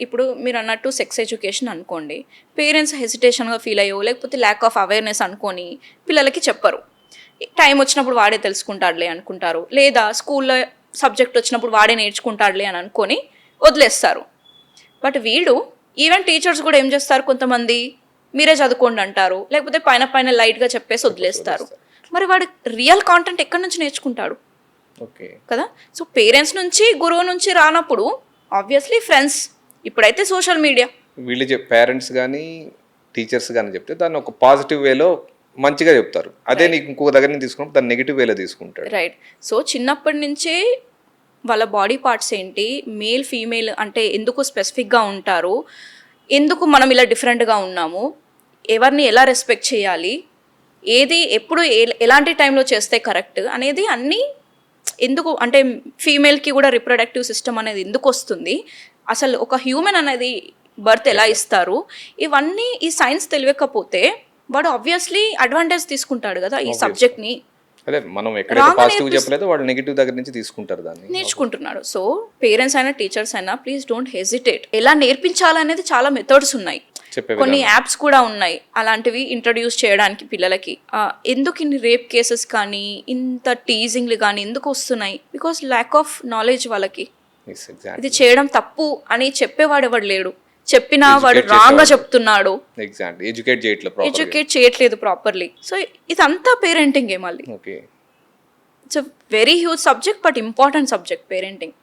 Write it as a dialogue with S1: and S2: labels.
S1: ఇప్పుడు మీరు అన్నట్టు సెక్స్ ఎడ్యుకేషన్ అనుకోండి, పేరెంట్స్ హెసిటేషన్గా ఫీల్ అయ్యో లేకపోతే ల్యాక్ ఆఫ్ అవేర్నెస్ అనుకొని పిల్లలకి చెప్పరు. టైం వచ్చినప్పుడు వాడే తెలుసుకుంటాడులే అనుకుంటారు, లేదా స్కూల్లో సబ్జెక్ట్ వచ్చినప్పుడు వాడే నేర్చుకుంటాడులే అని అనుకొని వదిలేస్తారు. బట్ వీడు ఈవెన్ టీచర్స్ కూడా ఏం చేస్తారు, కొంతమంది మీరే చదువుకోండి అంటారు, లేకపోతే పైన పైన లైట్గా చెప్పేసి వదిలేస్తారు. మరి వాడు రియల్ కాంటెంట్ ఎక్కడి నుంచి నేర్చుకుంటాడు?
S2: ఓకే
S1: కదా. సో పేరెంట్స్ నుంచి గురువు నుంచి రానప్పుడు ఆబ్వియస్లీ ఫ్రెండ్స్, ఇప్పుడైతే సోషల్ మీడియా.
S2: వీళ్ళు పేరెంట్స్ కానీ టీచర్స్ కానీ చెప్తే దాన్ని ఒక పాజిటివ్ వేలో మంచిగా చెప్తారు. అదే నీకు ఇంకొక దగ్గర నుంచి తీసుకున్నప్పుడు దాన్ని నెగిటివ్ వేలో తీసుకుంటాడు.
S1: రైట్. సో చిన్నప్పటి నుంచే వాళ్ళ బాడీ పార్ట్స్ ఏంటి, మేల్ ఫీమేల్ అంటే ఎందుకు స్పెసిఫిక్గా ఉంటారు, ఎందుకు మనం ఇలా డిఫరెంట్గా ఉన్నాము, ఎవరిని ఎలా రెస్పెక్ట్ చేయాలి, ఏది ఎప్పుడు ఎలాంటి టైంలో చేస్తే కరెక్ట్ అనేది అన్నీ ఎందుకు అంటే ఫీమేల్కి కూడా రిప్రొడక్టివ్ సిస్టమ్ అనేది ఎందుకు వస్తుంది, అసలు ఒక హ్యూమన్ అనేది బర్త్ ఎలా ఇస్తారు, ఇవన్నీ ఈ సైన్స్ తెలియకపోతే వాడు ఆబ్వియస్లీ అడ్వాంటేజ్ తీసుకుంటాడు కదా ఈ సబ్జెక్ట్ని.
S2: అదే మనం ఎక్కడైతే పాజిటివ్ చెప్పలేదో వాడు నెగిటివ్ దగ్గర నుంచి తీసుకుంటారు, దాన్ని
S1: నేర్చుకుంటున్నాడు. సో పేరెంట్స్ అయినా టీచర్స్ అయినా ప్లీజ్ డోంట్ హెజిటేట్. ఎలా నేర్పించాలనేది చాలా మెథడ్స్ ఉన్నాయి, కొన్ని యాప్స్ కూడా ఉన్నాయి అలాంటివి ఇంట్రడ్యూస్ చేయడానికి పిల్లలకి. ఎందుకు ఇన్ని రేప్ కేసెస్ కానీ ఇంత టీజింగ్లు కానీ ఎందుకు వస్తున్నాయి? బికాస్ ల్యాక్ ఆఫ్ నాలెడ్జ్ వాళ్ళకి. ఇది చేయడం తప్పు అని చెప్పేవాడు ఎవడు లేడు, చెప్పినా వాడు రాంగ్ గా చెప్తున్నాడు, ఎడ్యుకేట్ చేయట్లేదు ప్రాపర్లీ. సో ఇదంతా పేరెంటింగ్ మళ్ళీ. It's a very huge subject but important subject parenting.